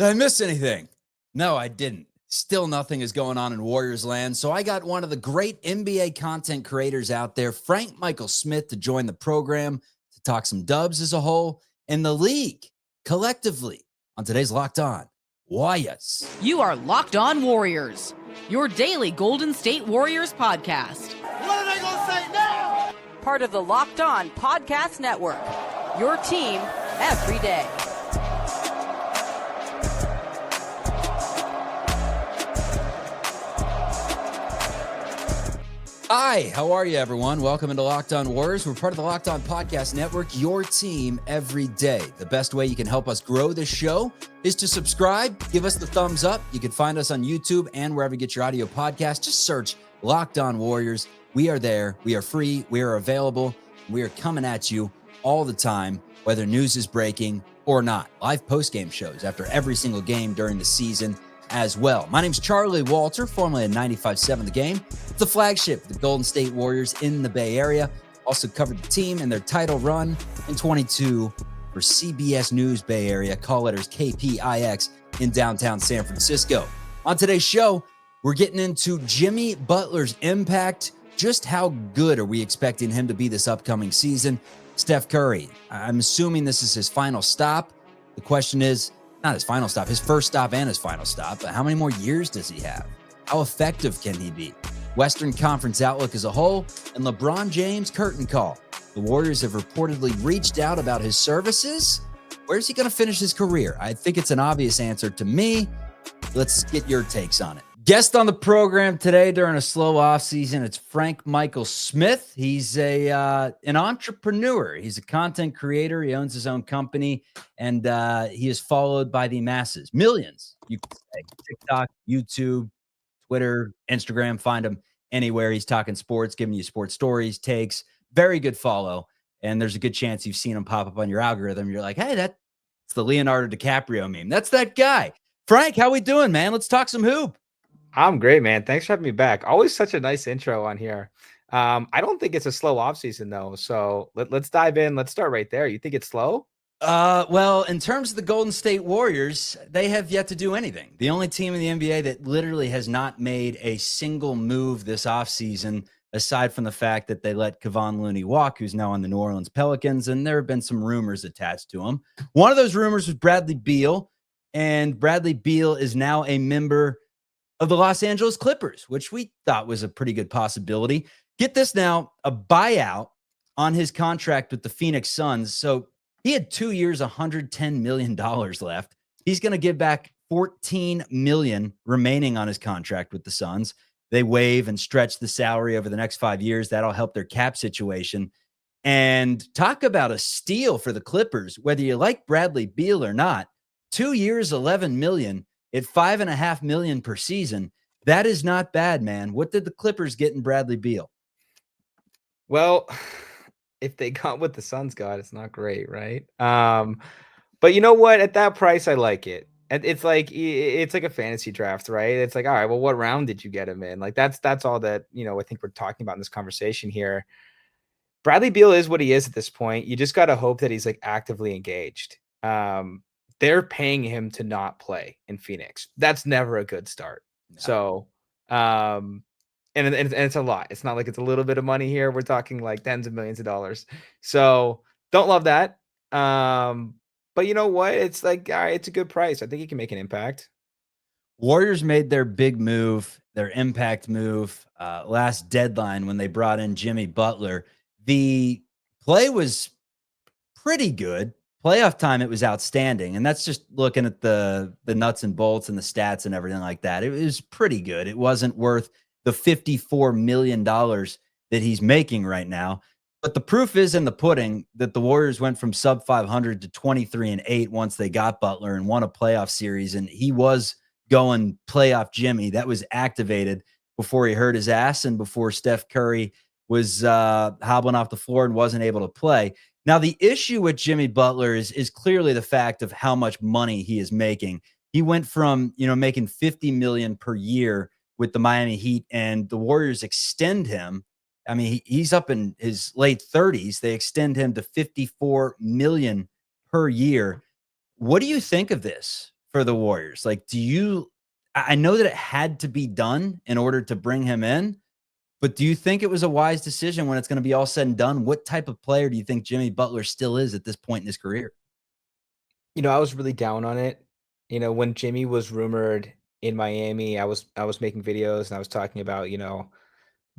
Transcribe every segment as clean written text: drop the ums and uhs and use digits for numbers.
Did I miss anything? No, I didn't. Still nothing is going on in Warriors land. So I got one of the great NBA content creators out there, Frank Michael Smith, to join the program to talk some Dubs as a whole and the league collectively on today's Locked On Warriors. You are Locked On Warriors, your daily Golden State Warriors podcast. What are they going to say now? Part of the Locked On Podcast Network, your team every day. Hi, how are you, everyone? Welcome into Locked On Warriors. We're part of the Locked On Podcast Network, your team every day. The best way you can help us grow this show is to subscribe, give us the thumbs up. You can find us on YouTube and wherever you get your audio podcast. Just search Locked On Warriors. We are there. We are free. We are available. We are coming at you all the time, whether news is breaking or not. Live post-game shows after every single game during the season as well. My name's Charlie Walter, formerly of 95.7 The Game. It's the flagship, the Golden State Warriors in the Bay Area. Also covered the team in their title run in 22 for CBS News Bay Area, call letters KPIX in downtown San Francisco. On today's show, we're getting into Jimmy Butler's impact. Just how good are we expecting him to be this upcoming season? Steph Curry, I'm assuming this is his final stop. The question is, not his final stop, his first stop and his final stop, but how many more years does he have? How effective can he be? Western Conference outlook as a whole, and LeBron James curtain call. The Warriors have reportedly reached out about his services. Where's he going to finish his career? I think it's an obvious answer to me. Let's get your takes on it. Guest on the program today during a slow offseason, it's Frank Michael Smith. He's an entrepreneur. He's a content creator. He owns his own company, and he is followed by the masses, millions. You can say TikTok, YouTube, Twitter, Instagram. Find him anywhere. He's talking sports, giving you sports stories, takes. Very good follow, and there's a good chance you've seen him pop up on your algorithm. You're like, hey, that's the Leonardo DiCaprio meme. That's that guy. Frank, how we doing, man? Let's talk some hoop. I'm great, man. Thanks for having me back. Always such a nice intro on here. I don't think it's a slow offseason, though. So let's dive in. Let's start right there. You think it's slow? Well, in terms of the Golden State Warriors, they have yet to do anything. The only team in the NBA that literally has not made a single move this offseason, aside from the fact that they let Kevon Looney walk, who's now on the New Orleans Pelicans, and there have been some rumors attached to him. One of those rumors was Bradley Beal, and Bradley Beal is now a member of the Los Angeles Clippers, which we thought was a pretty good possibility. Get this now, a buyout on his contract with the Phoenix Suns. So he had 2 years, $110 million left. He's going to give back $14 million remaining on his contract with the Suns. They waive and stretch the salary over the next 5 years. That'll help their cap situation. And talk about a steal for the Clippers, whether you like Bradley Beal or not. 2 years, $11 million. At $5.5 million per season, that is not bad, man. What did the Clippers get in Bradley Beal? Well, if they got what the Suns got, it's not great, right? But you know what? At that price, I like it. It's like a fantasy draft, right? It's like, all right, well, what round did you get him in? Like that's all that I think we're talking about in this conversation here. Bradley Beal is what he is at this point. You just got to hope that he's like actively engaged. They're paying him to not play in Phoenix. That's never a good start. No. So, and it's a lot. It's not like it's a little bit of money here. We're talking like tens of millions of dollars. So don't love that. But you know what? It's like, all right, it's a good price. I think he can make an impact. Warriors made their big move, their impact move, last deadline when they brought in Jimmy Butler. The play was pretty good. Playoff time, it was outstanding. And that's just looking at the nuts and bolts and the stats and everything like that. It was pretty good. It wasn't worth the $54 million that he's making right now. But the proof is in the pudding that the Warriors went from sub 500 to 23-8 once they got Butler and won a playoff series. And he was going playoff Jimmy. That was activated before he hurt his ass and before Steph Curry was hobbling off the floor and wasn't able to play. Now, the issue with Jimmy Butler is clearly the fact of how much money he is making. He went from, making $50 million per year with the Miami Heat, and the Warriors extend him. I mean, he's up in his late 30s. They extend him to $54 million per year. What do you think of this for the Warriors? Like, I know that it had to be done in order to bring him in, but do you think it was a wise decision when it's going to be all said and done? What type of player do you think Jimmy Butler still is at this point in his career? I was really down on it. When Jimmy was rumored in Miami, I was making videos and I was talking about,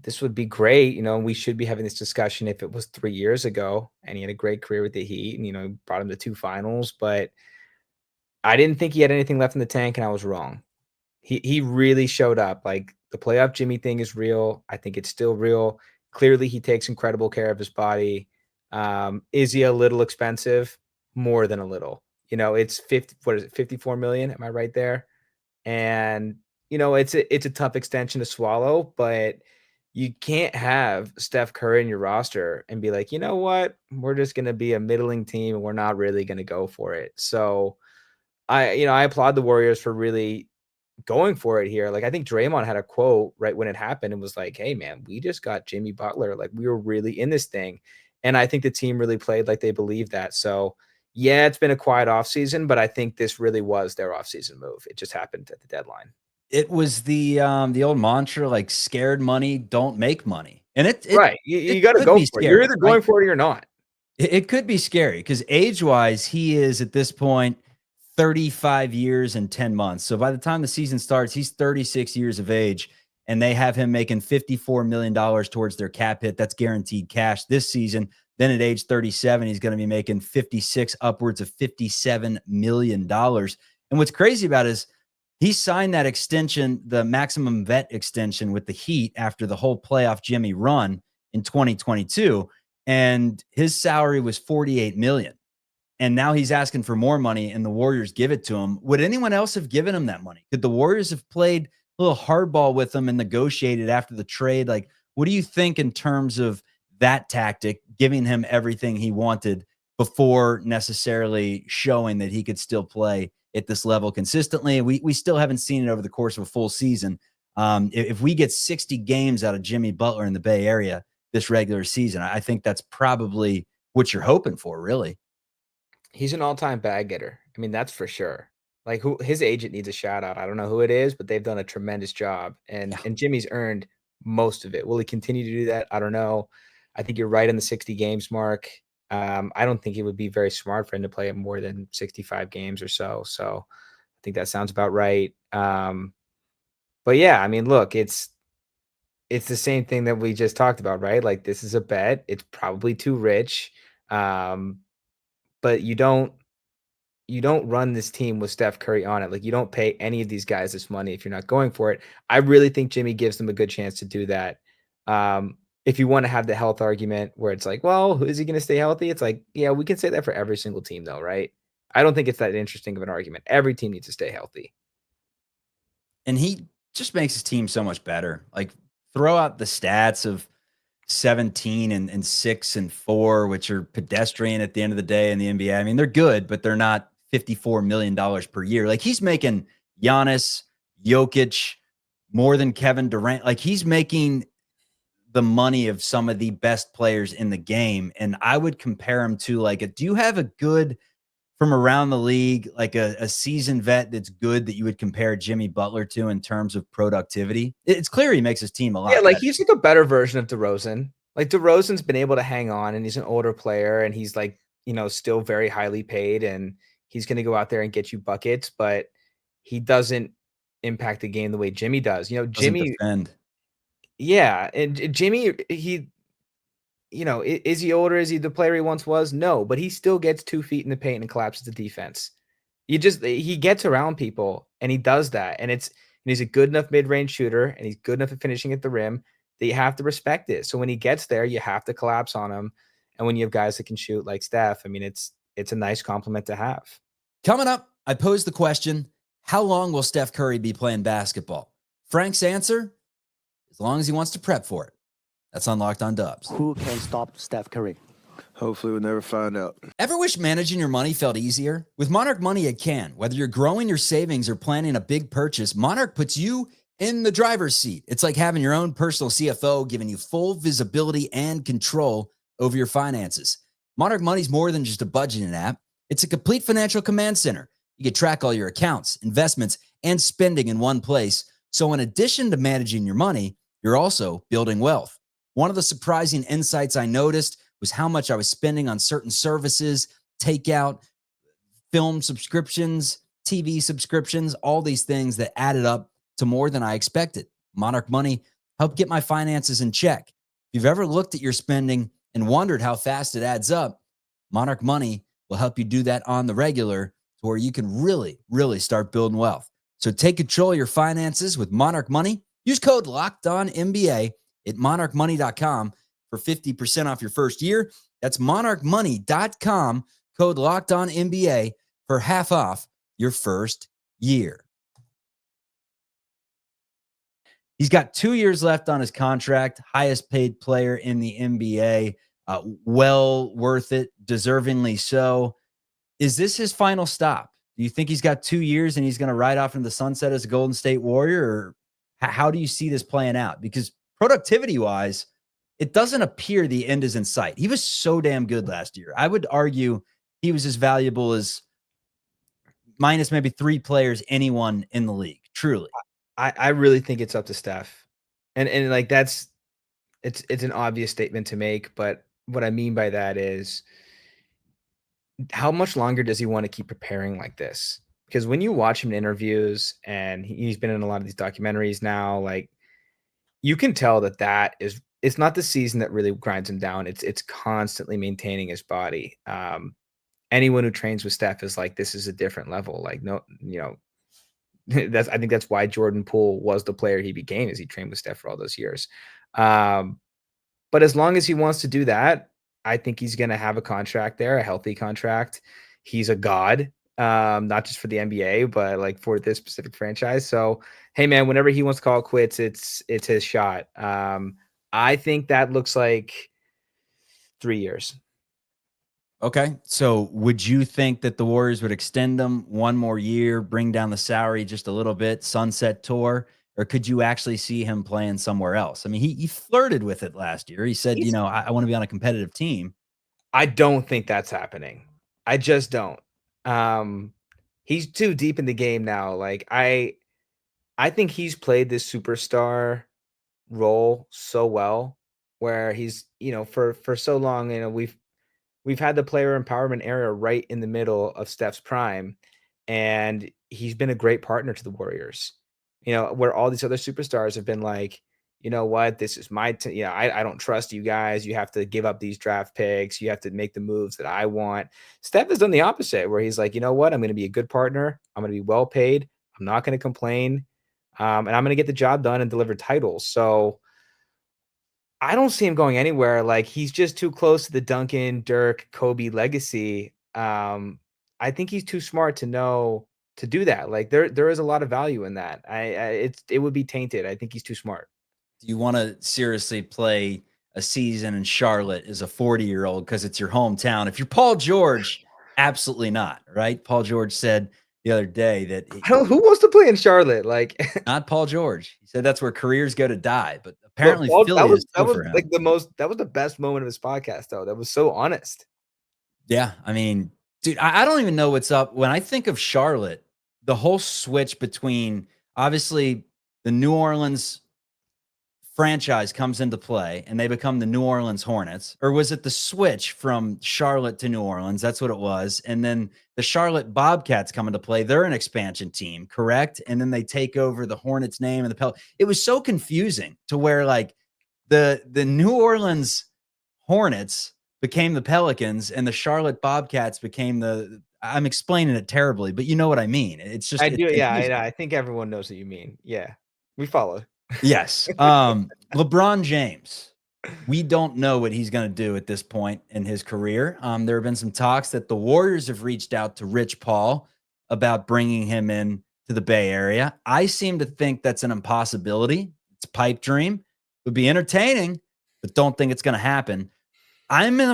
this would be great, and we should be having this discussion if it was 3 years ago and he had a great career with the Heat and, brought him to 2 finals, but I didn't think he had anything left in the tank, and I was wrong. He really showed up. Like, the playoff Jimmy thing is real. I think it's still real. Clearly, he takes incredible care of his body. Is he a little expensive? More than a little. It's 50, what is it, 54 million? Am I right there? And it's a tough extension to swallow, but you can't have Steph Curry in your roster and be like, you know what? We're just gonna be a middling team and we're not really gonna go for it. So I applaud the Warriors for really going for it here. Like, I think Draymond had a quote right when it happened and was like, "Hey man, we just got Jimmy Butler. Like, we were really in this thing." And I think the team really played like they believed that. So yeah, it's been a quiet offseason, but I think this really was their offseason move. It just happened at the deadline. It was the old mantra, like, scared money don't make money. And Right. You got to could go be for it. You're scary, either right? going for it or you're not. It could be scary because age-wise, he is at this point 35 years and 10 months. So by the time the season starts, he's 36 years of age, and they have him making $54 million towards their cap hit. That's guaranteed cash this season. Then at age 37, he's going to be making 56, upwards of $57 million. And what's crazy about it is he signed that extension, the maximum vet extension with the Heat after the whole playoff Jimmy run in 2022. And his salary was $48 million. And now he's asking for more money, and the Warriors give it to him. Would anyone else have given him that money? Could the Warriors have played a little hardball with him and negotiated after the trade? Like, what do you think in terms of that tactic, giving him everything he wanted before necessarily showing that he could still play at this level consistently? We still haven't seen it over the course of a full season. If we get 60 games out of Jimmy Butler in the Bay Area this regular season, I think that's probably what you're hoping for, really. He's an all-time bag getter. I mean, that's for sure. Like, his agent needs a shout out. I don't know who it is, but they've done a tremendous job. And Jimmy's earned most of it. Will he continue to do that? I don't know. I think you're right in the 60 games mark. I don't think it would be very smart for him to play more than 65 games or so. So I think that sounds about right. But yeah, I mean, look, it's the same thing that we just talked about, right? Like, this is a bet. It's probably too rich. But you don't run this team with Steph Curry on it. Like, you don't pay any of these guys this money if you're not going for it. I really think Jimmy gives them a good chance to do that. If you want to have the health argument where it's like, well, is he going to stay healthy? It's like, yeah, we can say that for every single team though, right? I don't think it's that interesting of an argument. Every team needs to stay healthy. And he just makes his team so much better. Like, throw out the stats of 17 and 6 and 4, which are pedestrian at the end of the day in the NBA. I mean, they're good, but they're not $54 million per year. Like, he's making Giannis, Jokic, more than Kevin Durant. Like, he's making the money of some of the best players in the game. And I would compare him to, like, do you have a good from around the league, like a seasoned vet that's good that you would compare Jimmy Butler to in terms of productivity? It's clear he makes his team a lot Yeah, like, better. he's like a better version of DeRozan. Like, DeRozan's been able to hang on, and he's an older player, and he's like, still very highly paid, and he's going to go out there and get you buckets, but he doesn't impact the game the way Jimmy does. Doesn't Jimmy, defend. yeah, and Jimmy, is he older? Is he the player he once was? No, but he still gets 2 feet in the paint and collapses the defense. He gets around people, and he does that, and he's a good enough mid-range shooter, and he's good enough at finishing at the rim that you have to respect it. So when he gets there, you have to collapse on him. And when you have guys that can shoot like Steph, I mean, it's a nice compliment to have. Coming up, I posed the question, how long will Steph Curry be playing basketball? Frank's answer, as long as he wants to prep for it. That's on Locked On Dubs. Who can stop Steph Curry? Hopefully we'll never find out. Ever wish managing your money felt easier? With Monarch Money, it can. Whether you're growing your savings or planning a big purchase, Monarch puts you in the driver's seat. It's like having your own personal CFO, giving you full visibility and control over your finances. Monarch Money is more than just a budgeting app. It's a complete financial command center. You can track all your accounts, investments, and spending in one place. So in addition to managing your money, you're also building wealth. One of the surprising insights I noticed was how much I was spending on certain services, takeout, film subscriptions, TV subscriptions, all these things that added up to more than I expected. Monarch Money helped get my finances in check. If you've ever looked at your spending and wondered how fast it adds up, Monarch Money will help you do that on the regular to where you can really, really start building wealth. So take control of your finances with Monarch Money. Use code LOCKEDONNBA at monarchmoney.com for 50% off your first year. That's monarchmoney.com, code LOCKEDONNBA for half off your first year. He's got 2 years left on his contract, highest paid player in the NBA. Well worth it, deservingly so. Is this his final stop? Do you think he's got 2 years and he's going to ride off into the sunset as a Golden State Warrior? Or how do you see this playing out? Because productivity-wise, it doesn't appear the end is in sight. He was so damn good last year. I would argue he was as valuable as minus maybe 3 players, anyone in the league, truly. I really think it's up to Steph. And like it's an obvious statement to make, but what I mean by that is how much longer does he want to keep preparing like this? Because when you watch him in interviews, and he's been in a lot of these documentaries now, like you can tell that it's not the season that really grinds him down. It's constantly maintaining his body. Anyone who trains with Steph is like, this is a different level. Like, no, I think that's why Jordan Poole was the player he became, as he trained with Steph for all those years. But as long as he wants to do that, I think he's going to have a contract there, a healthy contract. He's a god, not just for the NBA, but like for this specific franchise. So, hey man, whenever he wants to call it quits, it's his shot. I think that looks like 3 years. Okay. So would you think that the Warriors would extend him one more year, bring down the salary just a little bit, sunset tour, or could you actually see him playing somewhere else? I mean, he flirted with it last year. He said, I want to be on a competitive team. I don't think that's happening. I just don't. He's too deep in the game now. Like I think he's played this superstar role so well, where he's, for so long, we've had the player empowerment era right in the middle of Steph's prime, and he's been a great partner to the Warriors. Where all these other superstars have been like, you know what, this is my I don't trust you guys. You have to give up these draft picks. You have to make the moves that I want. Steph has done the opposite, where he's like, you know what, I'm going to be a good partner. I'm going to be well paid. I'm not going to complain. And I'm going to get the job done and deliver titles. So I don't see him going anywhere. Like, he's just too close to the Duncan, Dirk, Kobe legacy. I think he's too smart to know to do that. Like, there is a lot of value in that. It would be tainted. I think he's too smart. Do you want to seriously play a season in Charlotte as a 40-year-old because it's your hometown? If you're Paul George, absolutely not, right? Paul George said the other day that who wants to play in Charlotte? Like, not Paul George. He said that's where careers go to die. But apparently, Paul, Philly is still for him. Like that was the best moment of his podcast, though. That was so honest. Yeah, I mean, dude, I don't even know what's up. When I think of Charlotte, the whole switch between, obviously, the New Orleans franchise comes into play and they become the New Orleans Hornets. Or was it the switch from Charlotte to New Orleans? That's what it was. And then the Charlotte Bobcats come into play. They're an expansion team, correct? And then they take over the Hornets name and the Pel. It was so confusing to where like the New Orleans Hornets became the Pelicans and the Charlotte Bobcats became I'm explaining it terribly, but you know what I mean. It's just, I do. Yeah. I think everyone knows what you mean. Yeah. We follow. Yes. LeBron James, we don't know what he's going to do at this point in his career. There have been some talks that the Warriors have reached out to Rich Paul about bringing him in to the Bay Area. I seem to think that's an impossibility. It's a pipe dream. It would be entertaining, but don't think it's going to happen. I'm in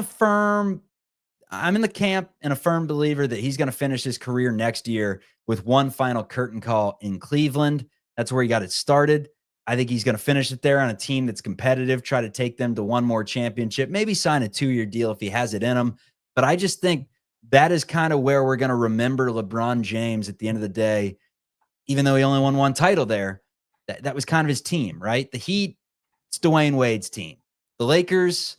the camp and a firm believer that he's going to finish his career next year with one final curtain call in Cleveland. That's where he got it started. I think he's going to finish it there on a team that's competitive, try to take them to one more championship, maybe sign a 2-year deal if he has it in him. But I just think that is kind of where we're going to remember LeBron James at the end of the day, even though he only won one title there. That was kind of his team, right? The Heat, it's Dwayne Wade's team. The Lakers,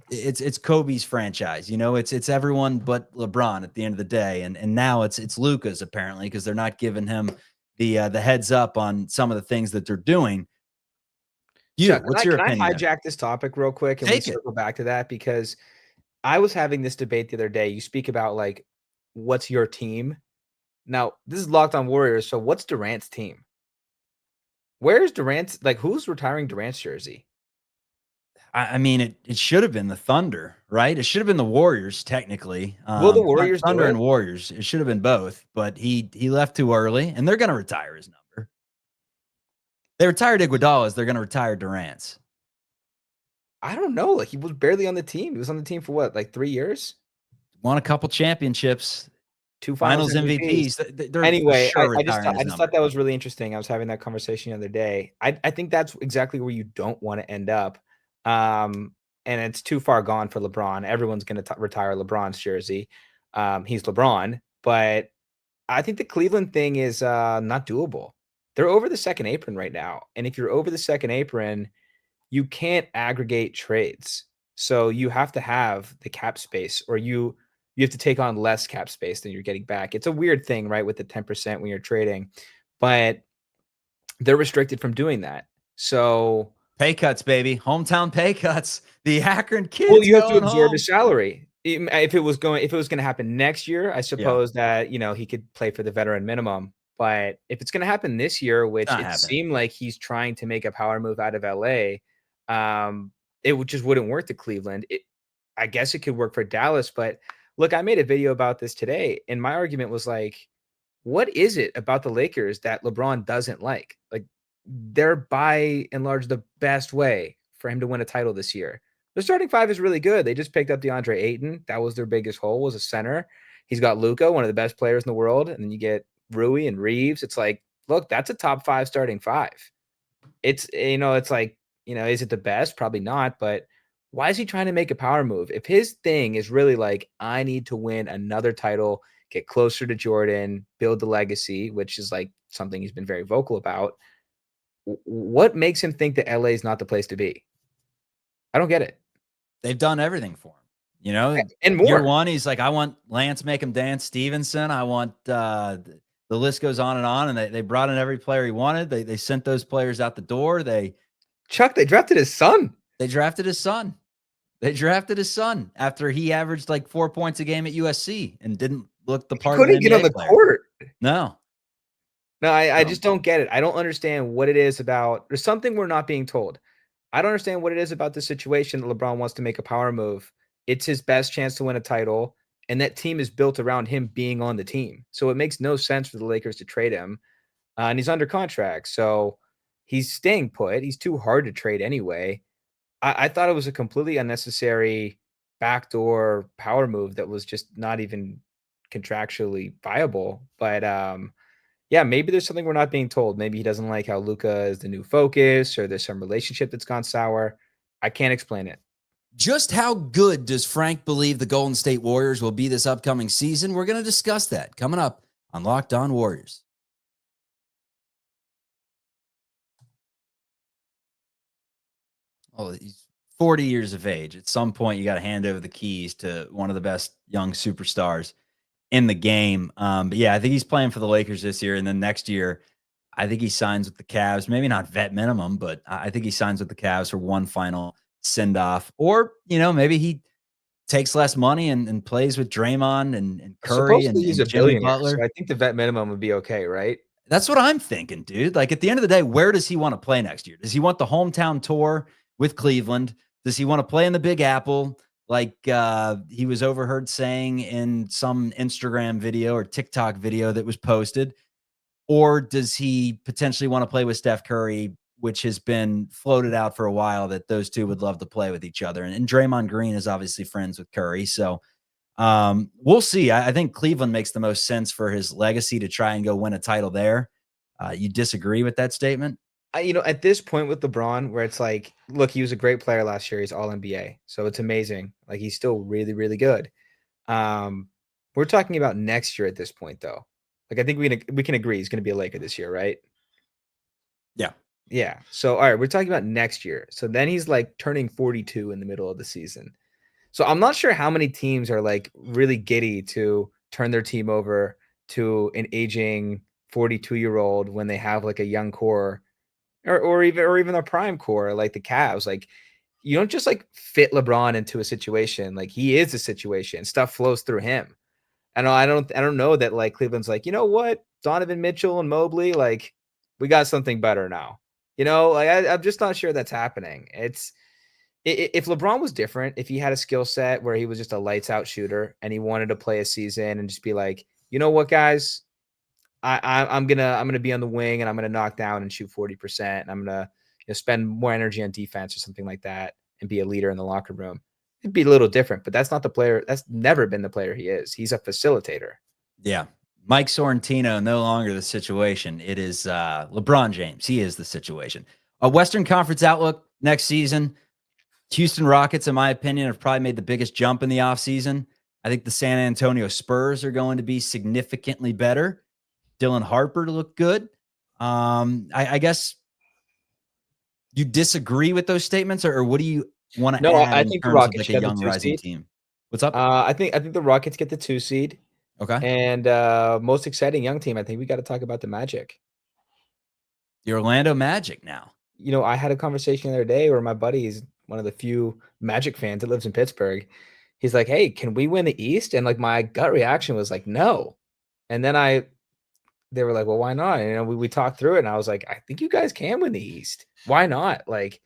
it's Kobe's franchise. It's everyone but LeBron at the end of the day. And now it's Luka's apparently, because they're not giving him the heads up on some of the things that they're doing. Chuck, What's your can opinion I there? hijack this topic real quick and we Take it. circle back to that? Because I was having this debate the other day. You speak about like, what's your team? Now, this is Locked On Warriors. So what's Durant's team? Where's Durant's, like, who's retiring Durant's jersey? I mean, it should have been the Thunder, right? It should have been the Warriors, technically. Will the Warriors do Thunder it? and Warriors. It should have been both, but he left too early, and they're going to retire his number. They retired Iguodala's. They're going to retire Durant's. I don't know. Like, he was barely on the team. He was on the team for what, like 3 years? Won a couple championships. 2 Finals MVPs. MVPs. They're Anyway, sure I just retiring his thought number. that was really interesting. I was having that conversation the other day. I think that's exactly where you don't want to end up. And it's too far gone for LeBron. Everyone's going to retire LeBron's jersey. He's LeBron, but I think the Cleveland thing is not doable. They're over the second apron right now. And if you're over the second apron, you can't aggregate trades. So you have to have the cap space, or you have to take on less cap space than you're getting back. It's a weird thing, right, with the 10% when you're trading, but they're restricted from doing that. So Pay cuts, baby. Hometown pay cuts. The Akron kids. well, you have to absorb home. his salary. If it was going to happen next year, I suppose that, he could play for the veteran minimum. But if it's going to happen this year, which it seemed like he's trying to make a power move out of LA, it just wouldn't work to Cleveland. I guess it could work for Dallas, but look, I made a video about this today, and my argument was like, what is it about the Lakers that LeBron doesn't like? Like, they're by and large the best way for him to win a title this year. Their starting five is really good. They just picked up DeAndre Ayton. That was their biggest hole, was a center. He's got Luka, one of the best players in the world, and then you get Rui and Reeves. It's like, look, that's a top 5 starting 5. It's like, is it the best? Probably not, but why is he trying to make a power move? If his thing is really like, I need to win another title, get closer to Jordan, build the legacy, which is like something he's been very vocal about, what makes him think that LA is not the place to be? I don't get it. They've done everything for him, and more. Year one, he's like, I want Lance make him dance Stevenson. I want the list goes on, and they brought in every player he wanted. They sent those players out the door. They drafted his son. They drafted his son. They drafted his son after he averaged like 4 points a game at USC and didn't look the part. He couldn't get on the court. No, I just don't get it. I don't understand what it is about. There's something we're not being told. I don't understand what it is about the situation that LeBron wants to make a power move. It's his best chance to win a title, and that team is built around him being on the team. So it makes no sense for the Lakers to trade him, and he's under contract. So he's staying put. He's too hard to trade anyway. I thought it was a completely unnecessary backdoor power move that was just not even contractually viable. But yeah, maybe there's something we're not being told. Maybe he doesn't like how Luka is the new focus, or there's some relationship that's gone sour. I can't explain it. Just how good does Frank believe the Golden State Warriors will be this upcoming season? We're going to discuss that coming up on Locked On Warriors. Oh, he's 40 years of age. At some point, you got to hand over the keys to one of the best young superstars in the game. But yeah, I think he's playing for the Lakers this year. And then next year, I think he signs with the Cavs. Maybe not vet minimum, but I think he signs with the Cavs for one final send-off. Or, maybe he takes less money and plays with Draymond and Curry and Jimmy Butler. So I think the vet minimum would be okay, right? That's what I'm thinking, dude. Like, at the end of the day, where does he want to play next year? Does he want the hometown tour with Cleveland? Does he want to play in the Big Apple like he was overheard saying in some Instagram video or TikTok video that was posted? Or does he potentially want to play with Steph Curry, which has been floated out for a while that those two would love to play with each other? And Draymond Green is obviously friends with Curry. So we'll see. I think Cleveland makes the most sense for his legacy to try and go win a title there. You disagree with that statement? At this point with LeBron, where it's like, look, he was a great player last year. He's all NBA. So it's amazing. Like, he's still really, really good. We're talking about next year at this point, though. Like, I think we can agree he's going to be a Laker this year, right? Yeah. Yeah. So, all right, we're talking about next year. So then he's like turning 42 in the middle of the season. So I'm not sure how many teams are like really giddy to turn their team over to an aging 42-year-old when they have like a young core or even a prime core like the Cavs. Like, you don't just like fit LeBron into a situation. Like, he is a situation. Stuff flows through him. And I don't know that like Cleveland's like, you know what, Donovan Mitchell and Mobley, like, we got something better now. Like I'm just not sure that's happening. If LeBron was different, if he had a skill set where he was just a lights out shooter and he wanted to play a season and just be like, you know what, guys, I'm gonna be on the wing and I'm gonna knock down and shoot 40% and I'm gonna spend more energy on defense or something like that and be a leader in the locker room. It'd be a little different, but that's not the player. That's never been the player he is. He's a facilitator. Yeah. Mike Sorrentino, no longer the situation. It is LeBron James. He is the situation. A Western Conference outlook next season. Houston Rockets, in my opinion, have probably made the biggest jump in the offseason. I think the San Antonio Spurs are going to be significantly better. Dylan Harper to look good. I guess you disagree with those statements, or what do you want to add I in think the terms of Rockets like a get the young 2 rising seed. team? What's up? I think the Rockets get the 2 seed. Okay. And most exciting young team, I think we got to talk about the Magic. The Orlando Magic now. I had a conversation the other day where my buddy is one of the few Magic fans that lives in Pittsburgh. He's like, "Hey, can we win the East?" And like my gut reaction was like, "No." And then they were like, "Well, why not?" And we talked through it, and I was like, "I think you guys can win the East. Why not?" Like,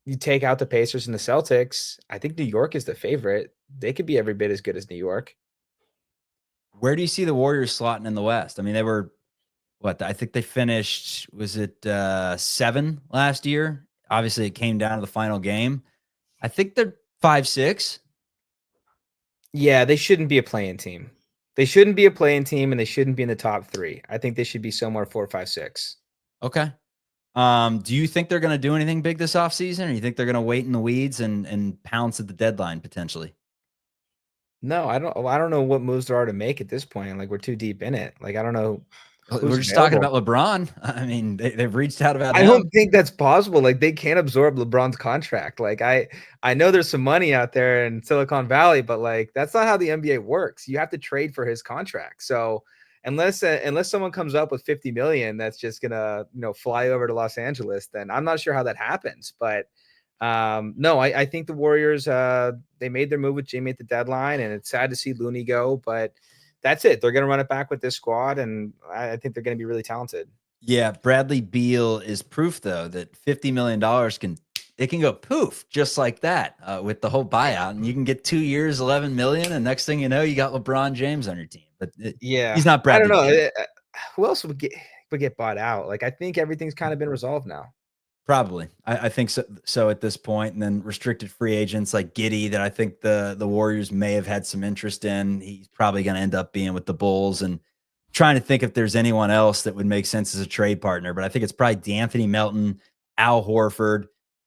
you take out the Pacers and the Celtics. I think New York is the favorite. They could be every bit as good as New York. Where do you see the Warriors slotting in the West? I mean, they were I think they finished, was it 7 last year? Obviously, it came down to the final game. I think they're 5-6. Yeah, they shouldn't be a playing team. They shouldn't be a playing team, and they shouldn't be in the top 3. I think they should be somewhere 4, 5, 6. Okay. Do you think they're going to do anything big this offseason, or you think they're going to wait in the weeds and pounce at the deadline potentially? No, I don't know what moves there are to make at this point. Like, we're too deep in it. Like, I don't know We're who's just talking available. about LeBron. I mean, they've reached out about I him. don't think that's possible. Like, they can't absorb LeBron's contract. Like, I know there's some money out there in Silicon Valley, but like, that's not how the NBA works. You have to trade for his contract. So unless someone comes up with 50 million, that's just gonna fly over to Los Angeles, then I'm not sure how that happens. But no, I think the Warriors they made their move with Jimmy at the deadline, and it's sad to see Looney go, but that's it. They're gonna run it back with this squad, and I think they're gonna be really talented. Yeah, Bradley Beal is proof though that $50 million can go poof just like that with the whole buyout, and you can get 2 years, 11 million, and next thing you know, you got LeBron James on your team. But Yeah, he's not I don't Bradley know. Beal. Who else would get bought out? Like, I think everything's kind of been resolved now. Probably, I think so. So at this point, and then restricted free agents like Giddey that I think the Warriors may have had some interest in. He's probably going to end up being with the Bulls, and trying to think if there's anyone else that would make sense as a trade partner. But I think it's probably D'Anthony Melton, Al Horford,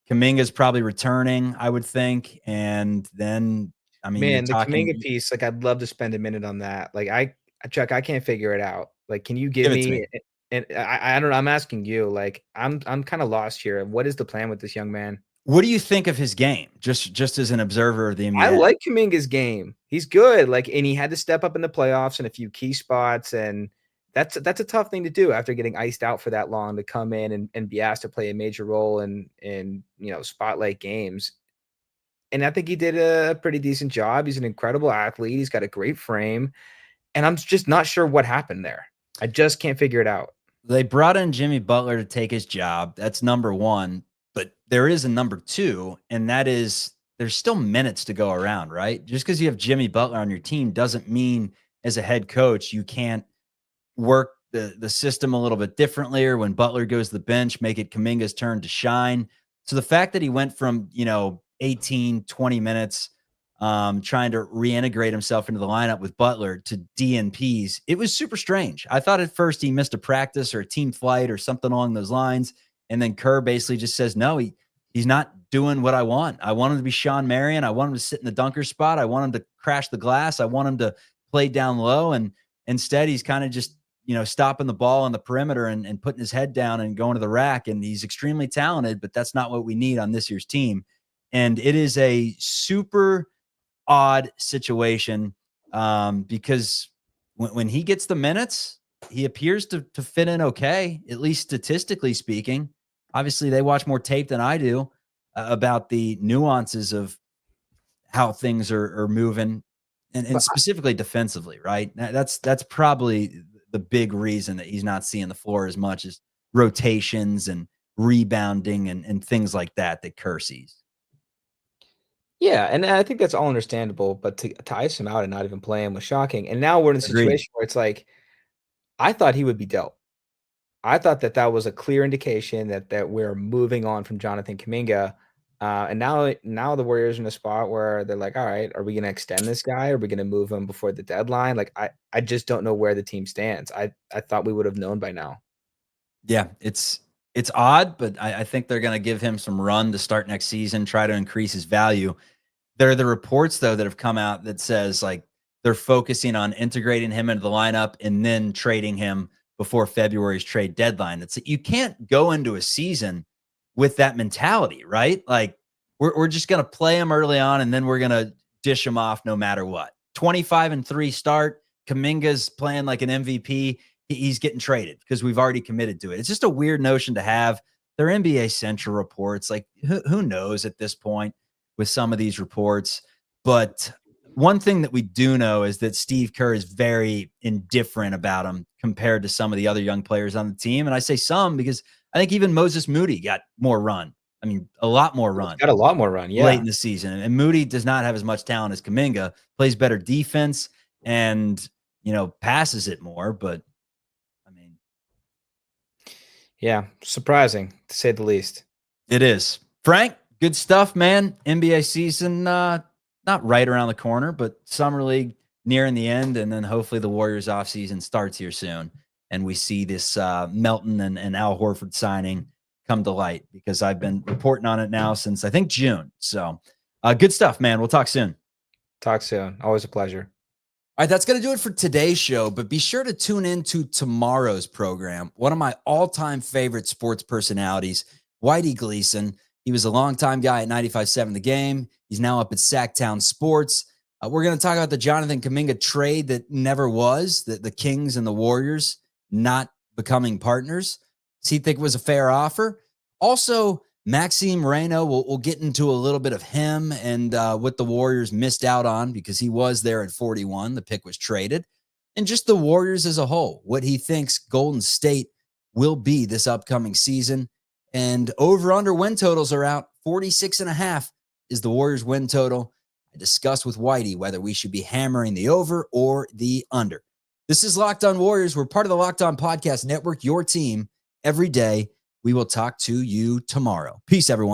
Kuminga's probably returning, I would think, and then I mean, you're Man, the Kuminga talking. piece, like, I'd love to spend a minute on that. Like, Chuck, I can't figure it out. Like, can you give Give it to me? me. And I don't know. I'm asking you. Like, I'm kind of lost here. What is the plan with this young man? What do you think of his game? Just as an observer of the I NBA. like Kuminga's game. He's good. Like, and he had to step up in the playoffs in a few key spots, and that's a tough thing to do after getting iced out for that long to come in and be asked to play a major role in spotlight games. And I think he did a pretty decent job. He's an incredible athlete. He's got a great frame, and I'm just not sure what happened there. I just can't figure it out. They brought in Jimmy Butler to take his job. That's number one. But there is a number two, and that is there's still minutes to go around, right? Just because you have Jimmy Butler on your team doesn't mean as a head coach you can't work the system a little bit differently, or when Butler goes to the bench, make it Kuminga's turn to shine. So the fact that he went from 18, 20 minutes trying to reintegrate himself into the lineup with Butler to DNPs, it was super strange. I thought at first he missed a practice or a team flight or something along those lines. And then Kerr basically just says, no, He's not doing what I want. I want him to be Sean Marion. I want him to sit in the dunker spot. I want him to crash the glass. I want him to play down low. And instead, he's kind of just, stopping the ball on the perimeter and putting his head down and going to the rack. And he's extremely talented, but that's not what we need on this year's team. And it is a super odd situation because when he gets the minutes, he appears to fit in okay, at least statistically speaking. Obviously, they watch more tape than I do about the nuances of how things are moving, and specifically defensively, right? That's probably the big reason that he's not seeing the floor as much as rotations and rebounding and things like that Kerr sees. Yeah, and I think that's all understandable, but to ice him out and not even play him was shocking. And now we're in a situation where it's like, I thought he would be dealt. I thought that was a clear indication that we're moving on from Jonathan Kuminga. And now the Warriors are in a spot where they're like, all right, are we going to extend this guy? Are we going to move him before the deadline? Like, I just don't know where the team stands. I thought we would have known by now. Yeah, it's odd, but I think they're going to give him some run to start next season, try to increase his value. There are the reports, though, that have come out that says like they're focusing on integrating him into the lineup and then trading him before February's trade deadline. It's you can't go into a season with that mentality, right? Like we're just going to play him early on and then we're going to dish him off no matter what. 25-3 start. Kuminga's playing like an MVP. He's getting traded because we've already committed to it. It's just a weird notion to have. They're NBA Central reports. Like who knows at this point with some of these reports. But one thing that we do know is that Steve Kerr is very indifferent about him compared to some of the other young players on the team. And I say some because I think even Moses Moody got more run. I mean, a lot more run. Got a lot more run, yeah. Late in the season. And Moody does not have as much talent as Kuminga, plays better defense and, passes it more. But, I mean. Yeah, surprising to say the least. It is. Frank, good stuff, man. NBA season, not right around the corner, but Summer League nearing the end. And then hopefully the Warriors offseason starts here soon. And we see this Melton and Al Horford signing come to light because I've been reporting on it now since I think June. So good stuff, man. We'll talk soon. Talk soon. Always a pleasure. All right, that's going to do it for today's show, but be sure to tune in to tomorrow's program. One of my all-time favorite sports personalities, Whitey Gleason. He was a longtime guy at 95.7 The Game. He's now up at Sacktown Sports. We're going to talk about the Jonathan Kuminga trade that never was, the Kings and the Warriors not becoming partners. Does he think it was a fair offer? Also, Maxime Reynaud, we'll get into a little bit of him and what the Warriors missed out on because he was there at 41. The pick was traded. And just the Warriors as a whole, what he thinks Golden State will be this upcoming season. And over-under win totals are out. 46.5 is the Warriors win total. I discussed with Whitey whether we should be hammering the over or the under. This is Locked On Warriors. We're part of the Locked On Podcast Network, your team every day. We will talk to you tomorrow. Peace, everyone.